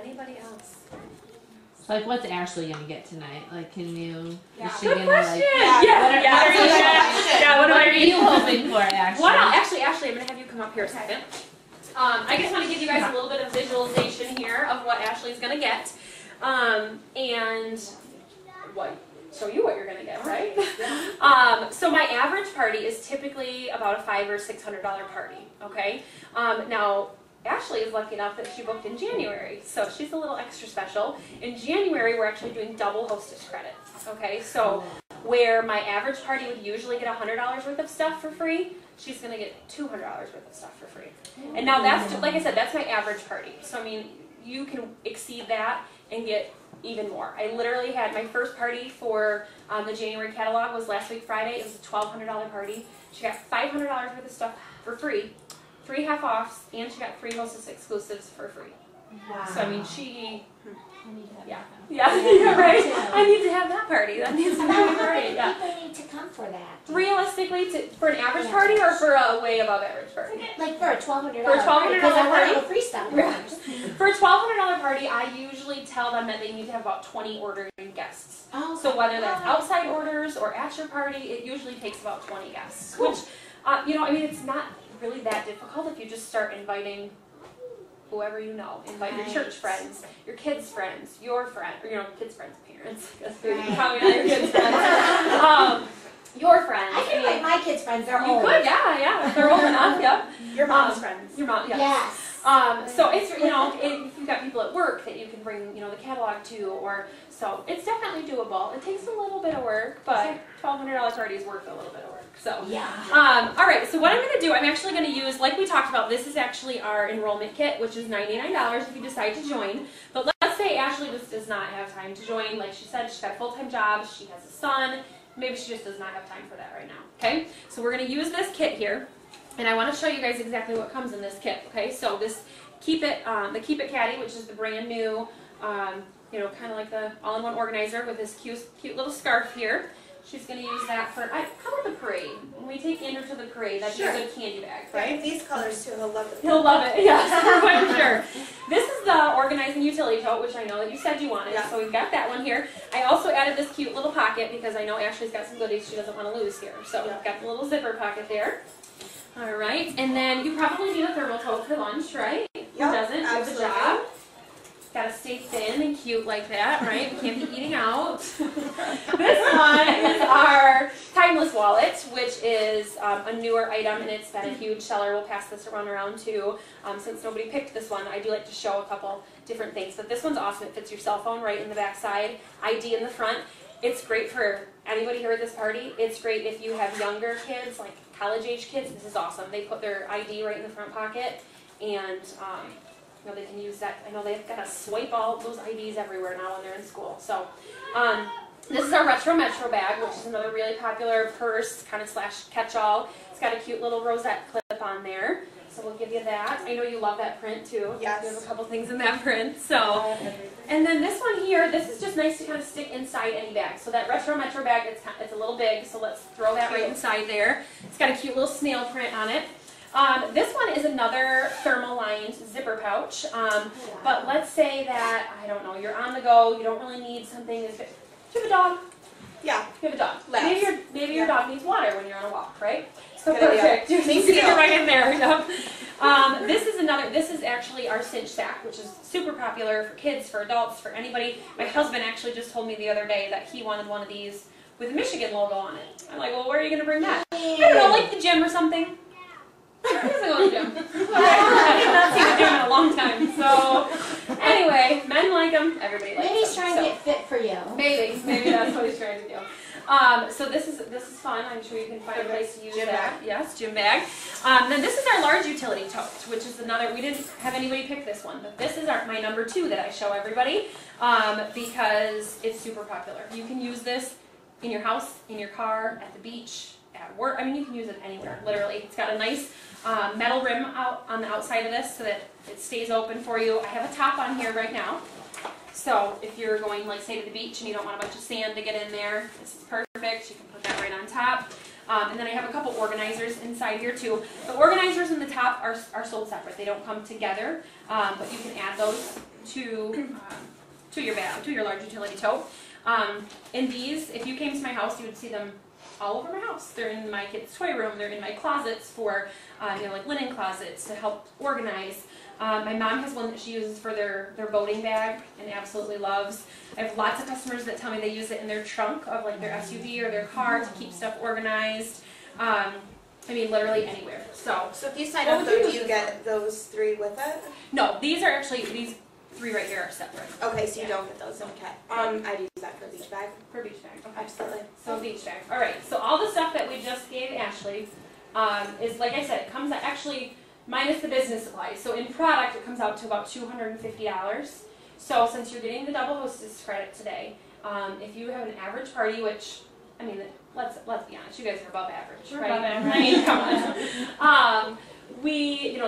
Anybody else? Like, what's Ashley gonna get tonight? Like, can you? Yeah. Is she Good gonna question. What are you hoping for, Ashley? Actually, I'm gonna have you come up here a second. I just want to give you guys a little bit of visualization here of what Ashley's gonna get, and show you what you're gonna get, right? So my average party is typically about a $500 or $600 party. Okay. Now, Ashley is lucky enough that she booked in January, so she's a little extra special. In January, we're actually doing double hostess credit. Okay, so where my average party would usually get $100 worth of stuff for free, she's going to get $200 worth of stuff for free. And now that's, like I said, that's my average party. So I mean, you can exceed that and get even more. I literally had my first party for the January catalog was last week Friday. It was a $1,200 party. She got $500 worth of stuff for free. 3 half-offs, and she got 3 hostess exclusives for free. Wow. So, I mean, yeah, right? I need to have that party. That needs to be a party, yeah. How many people need to come for that? Realistically, for an average party or for a way above average party? Like for a $1,200 For a $1,200 party, because I want party? all the free stuff. For a $1,200 party, I usually tell them that they need to have about 20 ordering guests. Oh, So whether that's outside orders or at your party, it usually takes about 20 guests. Cool. Which, you know, I mean, it's not really that difficult if you just start inviting whoever you know. Invite your church friends, your kids' friends, your friend, or kids' friends' parents. Probably not your kids' friends. Your friends. I can invite my kids' friends. They're old. You could, yeah. If they're old enough, yeah. Your mom's friends. Your mom, yeah. Yes. So it's, if you've got people at work that you can bring, the catalog to, so it's definitely doable. It takes a little bit of work, but $1,200 party is worth a little bit of work. So yeah. All right. So what I'm going to do, I'm actually going to use, like we talked about, this is actually our enrollment kit, which is $99 if you decide to join. But let's say Ashley just does not have time to join. Like she said, she's got a full-time job. She has a son. Maybe she just does not have time for that right now. Okay. So we're going to use this kit here. And I want to show you guys exactly what comes in this kit. Okay, so this the Keep It Caddy, which is the brand new, kind of like the all-in-one organizer with this cute little scarf here. She's going to use that for, how about the parade? When we take Andrew to the parade, that'd be a good candy bag, right? Yeah, these colors too, he'll love it. He'll love it, yes, I'm sure. This is the organizing utility tote, which I know that you said you wanted, so we've got that one here. I also added this cute little pocket because I know Ashley's got some goodies she doesn't want to lose here. So we've got the little zipper pocket there. All right, and then you probably need a thermal tote for lunch, right? Who doesn't? Do the job. Got to stay thin and cute like that, right? We can't be eating out. This one is our timeless wallet, which is a newer item, and it's been a huge seller. We'll pass this around too. Since nobody picked this one, I do like to show a couple different things. But this one's awesome. It fits your cell phone right in the back side, ID in the front. It's great for anybody here at this party. It's great if you have younger kids, like college-age kids. This is awesome. They put their ID right in the front pocket, and they can use that. I know they've got to swipe all those IDs everywhere now when they're in school. So this is our Retro Metro bag, which is another really popular purse, kind of / catch-all. It's got a cute little rosette clip on there. So we'll give you that. I know you love that print too. Yes. We have a couple things in that print. So, and then this one here, this is just nice to kind of stick inside any bag. So that Retro Metro bag, it's a little big, so let's throw that right inside there. It's got a cute little snail print on it. This one is another thermal-lined zipper pouch. But let's say that, I don't know, you're on the go, you don't really need something as big. Do you have a dog? Yeah. You have a dog. Maybe your dog needs water when you're on a walk, right? So perfect. You can stick it right in there. Yep. This is actually our cinch sack, which is super popular for kids, for adults, for anybody. My husband actually just told me the other day that he wanted one of these with a Michigan logo on it. I'm like, well, where are you going to bring that? I don't know, like the gym or something. He doesn't go to the gym. I have not seen the gym in a long time. So, anyway, men like them. Everybody likes them. Maybe he's trying to get fit for you. Maybe that's what he's trying to do. So this is fun. I'm sure you can find a place to use that. Yes, gym bag. Then this is our large utility tote, which is another. We didn't have anybody pick this one, but this is my number 2 that I show everybody because it's super popular. You can use this in your house, in your car, at the beach, at work. I mean, you can use it anywhere, literally. It's got a nice metal rim out on the outside of this so that it stays open for you. I have a top on here right now. So if you're going, like, say, to the beach and you don't want a bunch of sand to get in there, this is perfect. You can put that right on top. And then I have a couple organizers inside here too. The organizers in the top are sold separate. They don't come together, but you can add those to your bag, to your large utility tote. And these, if you came to my house, you would see them all over my house. They're in my kids' toy room. They're in my closets for, like linen closets to help organize. My mom has one that she uses for their boating bag and absolutely loves. I have lots of customers that tell me they use it in their trunk of like their SUV or their car to keep stuff organized. I mean, literally anywhere. So if you sign up, though, do you get those 3 with it? No, these are actually, these 3 right here are separate. Okay, so you don't get those. Okay. I'd use that for a beach bag. For beach bag. Okay. Absolutely. So beach bag. All right. So all the stuff that we just gave Ashley is, like I said, it comes out actually minus the business supplies. So in product, it comes out to about $250. So since you're getting the double hostess credit today, if you have an average party, which I mean, let's be honest, you guys are above average, We're right? above average. I mean, come on.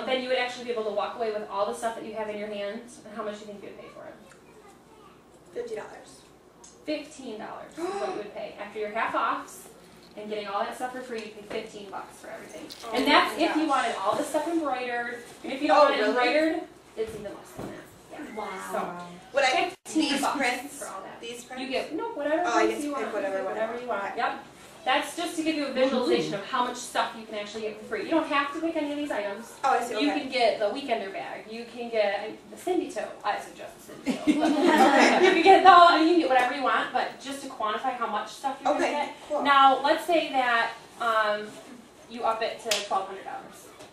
Then you would actually be able to walk away with all the stuff that you have in your hands. And how much do you think you would pay for it? $50. $15 is what you would pay after your half offs. And getting all that stuff for free, you pay $15 for everything. Oh and that's my if you gosh. wanted all the stuff embroidered. And if you don't want it embroidered, it's even less than that. Yeah. Wow. Would I get $15 these prints? for all that. These prints? You get whatever Oh, I prints get to you pick want. whatever one. Whatever you want. Yep. That's just to give you a visualization of how much stuff you can actually get for free. You don't have to pick any of these items. Oh, I see. Okay. You can get the weekender bag. You can get the Cindy tote. I suggest the Cindy tote. Okay. You can get the whole, you can get whatever you want, but just to quantify how much stuff you're going to get. Cool. Now, let's say that you up it to $1,200.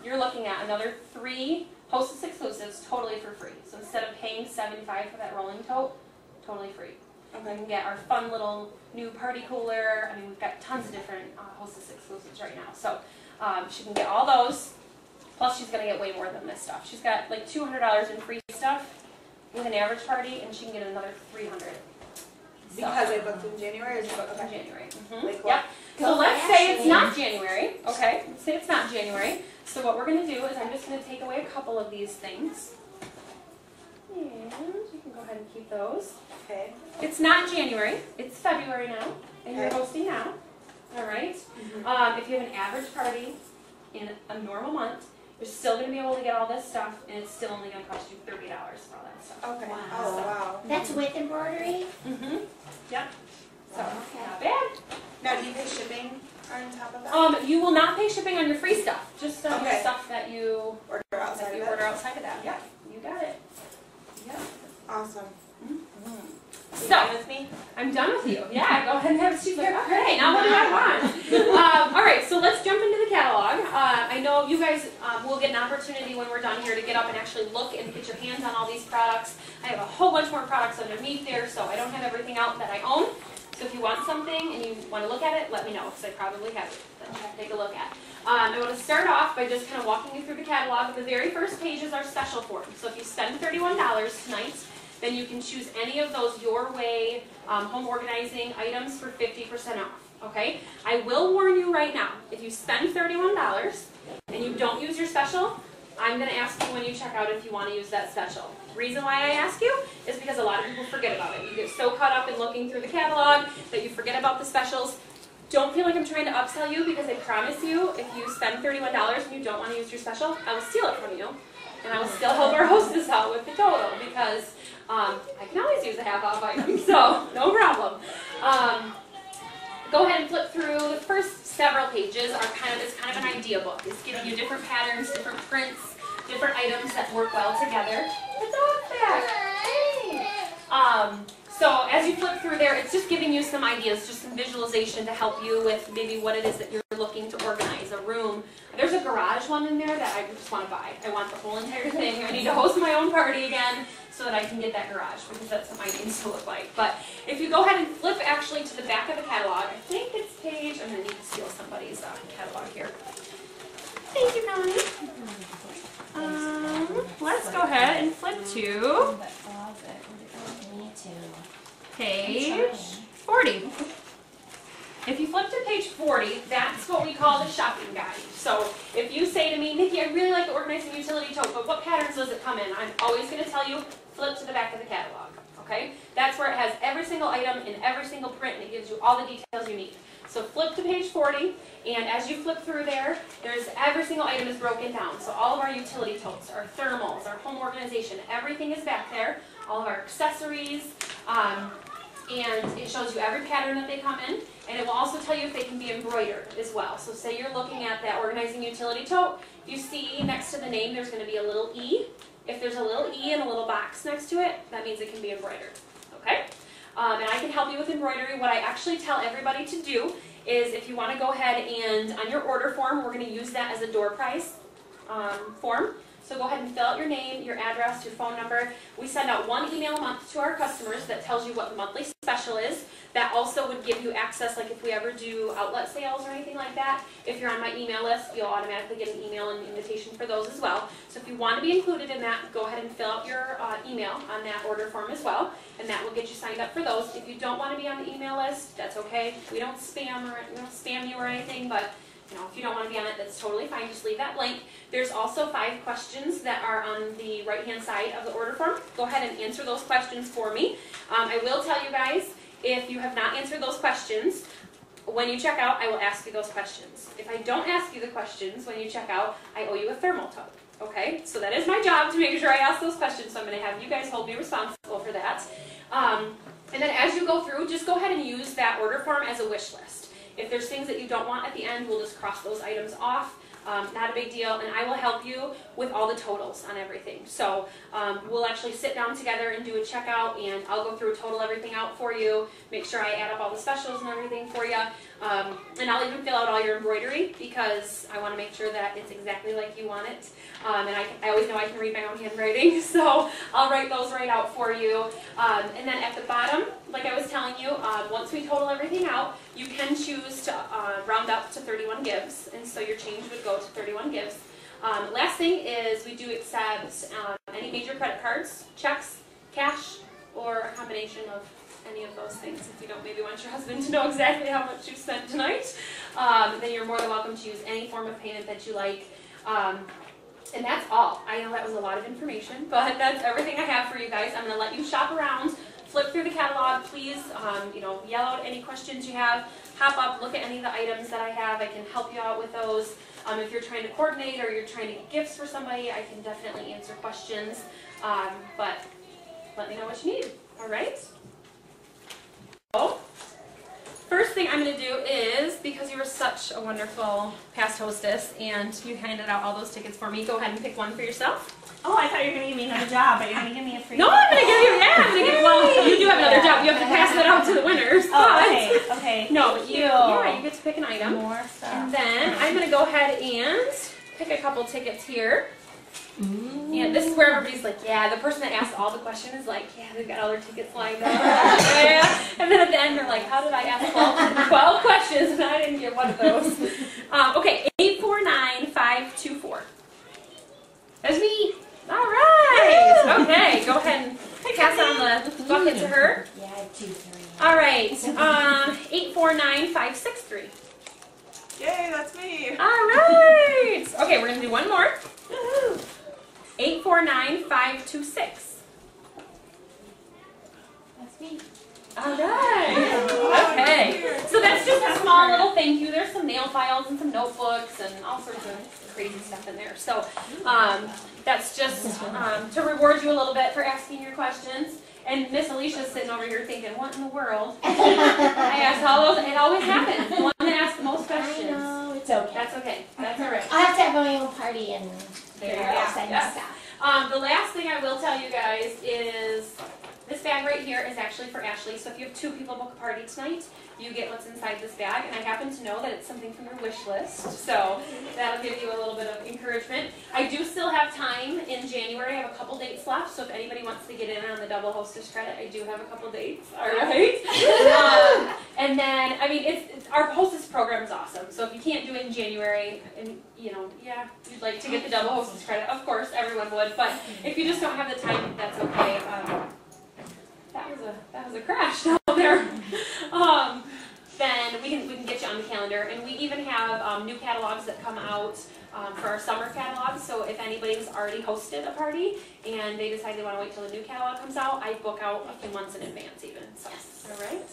You're looking at another 3 hostess exclusives totally for free. So instead of paying $75 for that rolling tote, totally free. You can get our fun little new party cooler. I mean, we've got tons of different hostess exclusives right now. So she can get all those. Plus, she's going to get way more than this stuff. She's got like $200 in free stuff with an average party, and she can get another $300. Because I booked in January? Or Booked in okay. January. Like Yep. Go So let's say it's Ashley. not January. Okay. Let's say it's not January. So what we're going to do is I'm just going to take away a couple of these things. And you can go ahead and keep those. Okay. It's not January. It's February now. And you're Okay. hosting now. All right. If you have an average party in a normal month, you're still going to be able to get all this stuff, and it's still only going to cost you $30 for all that stuff. Okay. Wow. Oh, wow. That's with embroidery? Mm-hmm. Yep. So, Okay. not bad. Now, do you pay shipping on top of that? You will not pay shipping on your free stuff, just on your Okay. stuff that you Order outside of it? order outside of that. Yep, you got it. Yep. Awesome. You So, done with me? I'm done with you. Yeah, go ahead and have a seat. Like, okay, now what do I want? All right, so let's jump into the catalog. I know you guys will get an opportunity when we're done here to get up and actually look and get your hands on all these products. I have a whole bunch more products underneath there, so I don't have everything out that I own. So if you want something and you want to look at it, let me know, because I probably have it that you can take a look at. I want to start off by just kind of walking you through the catalog. The very first page is our special form. So if you spend $31 tonight, then you can choose any of those Your Way home organizing items for 50% off, okay? I will warn you right now, if you spend $31 and you don't use your special, I'm going to ask you when you check out if you want to use that special. Reason why I ask you is because a lot of people forget about it. You get so caught up in looking through the catalog that you forget about the specials. Don't feel like I'm trying to upsell you, because I promise you, if you spend $31 and you don't want to use your special, I will steal it from you. And I will still help our hostess out with the total, because I can always use a half-off item, so no problem. Go ahead and flip through. The first several pages are kind of an idea book. It's giving you different patterns, different prints, different items that work well together. The dog's back. So as you flip through there, it's just giving you some ideas, just some visualization to help you with maybe what it is that you're looking to organize, a room. There's a garage one in there that I just want to buy. I want the whole entire thing. I need to host my own party again so that I can get that garage, because that's what my needs to look like. But if you go ahead and flip actually to the back of the catalog, I think it's page, I'm going to need to steal somebody's catalog here. Thank you, Melanie. Let's go ahead and flip to page 40. If you flip to page 40, that's what we call the shopping guide. So if you say to me, Nikki, I really like the organizing utility tote, but what patterns does it come in? I'm always going to tell you, flip to the back of the catalog. Okay? That's where it has every single item in every single print, and it gives you all the details you need. So flip to page 40, and as you flip through there, there's every single item is broken down. So all of our utility totes, our thermals, our home organization, everything is back there. All of our accessories, and it shows you every pattern that they come in, and it will also tell you if they can be embroidered as well. So say you're looking at that organizing utility tote, if you see next to the name there's going to be a little E. If there's a little E and a little box next to it, that means it can be embroidered. Okay? And I can help you with embroidery. What I actually tell everybody to do is if you want to go ahead and on your order form, we're going to use that as a door prize form. So go ahead and fill out your name, your address, your phone number. We send out 1 email a month to our customers that tells you what the monthly special is. That also would give you access, like if we ever do outlet sales or anything like that, if you're on my email list, you'll automatically get an email and invitation for those as well. So if you want to be included in that, go ahead and fill out your email on that order form as well, and that will get you signed up for those. If you don't want to be on the email list, that's okay. We don't spam you or anything, but you know, if you don't want to be on it, that's totally fine. Just leave that blank. There's also 5 questions that are on the right-hand side of the order form. Go ahead and answer those questions for me. I will tell you guys, if you have not answered those questions, when you check out, I will ask you those questions. If I don't ask you the questions when you check out, I owe you a thermal tote. Okay? So that is my job to make sure I ask those questions. So I'm going to have you guys hold me responsible for that. And then as you go through, just go ahead and use that order form as a wish list. If there's things that you don't want at the end, we'll just cross those items off. Not a big deal, and I will help you with all the totals on everything. So we'll actually sit down together and do a checkout, and I'll go through total everything out for you, make sure I add up all the specials and everything for you, and I'll even fill out all your embroidery because I want to make sure that it's exactly like you want it. And I always know I can read my own handwriting, so I'll write those right out for you. And then at the bottom, like I was telling you, once we total everything out, you can choose to round up to 31 gives, and so your change would go to 31 gives. Last thing is we do accept any major credit cards, checks, cash, or a combination of any of those things. If you don't maybe want your husband to know exactly how much you spent tonight, then you're more than welcome to use any form of payment that you like. And that's all. I know that was a lot of information, but that's everything I have for you guys. I'm going to let you shop around, flip through the catalog, please, yell out any questions you have, hop up, look at any of the items that I have. I can help you out with those. If you're trying to coordinate or you're trying to get gifts for somebody, I can definitely answer questions, but let me know what you need, all right? So, first thing I'm going to do is, because you were such a wonderful past hostess and you handed out all those tickets for me, go ahead and pick one for yourself. Oh, I thought you were going to give me another job, but you're going to give me a free No, I'm going to give you, well, you do have another job. You have to pass that out to the winners. Oh, okay. No, but you get to pick an item. More stuff. And then I'm going to go ahead and pick a couple tickets here. And this is where everybody's like, yeah, the person that asked all the questions is like, yeah, they've got all their tickets lined up. Yeah. And then at the end, they're like, how did I ask 12 questions and I didn't get one of those? Okay, 849524. That's me. All right. Okay, go ahead and pass on the bucket to her. Yeah, I have 2, 3. All right, 849563. Yay, that's me. All right. Okay, we're going to do one more. 849526. That's me. All right. Okay. So that's just a small little thank you. There's some nail files and some notebooks and all sorts of crazy stuff in there. So that's just to reward you a little bit for asking your questions. And Miss Alicia's sitting over here thinking, what in the world? I asked all those. It always happens. The one that asks the most questions. I know, it's okay. That's okay. That's all right. I'll have to have my own party and There you figure out go. exciting Yeah. stuff. The last thing I will tell you guys is this bag right here is actually for Ashley. So if you have 2 people book a party tonight, you get what's inside this bag. And I happen to know that it's something from your wish list. So that'll give you a little bit of encouragement. I do still have time in January. I have a couple dates left. So if anybody wants to get in on the double hostess credit, I do have a couple dates. All right. And then, I mean, it's our hostess program is awesome. So if you can't do it in January, and yeah, you'd like to get the double hostess credit, of course, everyone would. But if you just don't have the time, that's okay. That was a crash down there. Then we can get you on the calendar, and we even have new catalogs that come out for our summer catalog. So if anybody's already hosted a party and they decide they want to wait till the new catalog comes out, I book out a few months in advance even. So, all right.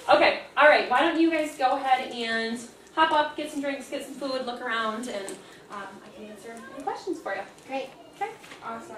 Okay, all right. Why don't you guys go ahead and hop up, get some drinks, get some food, look around, and I can answer any questions for you. Great. Okay. Awesome.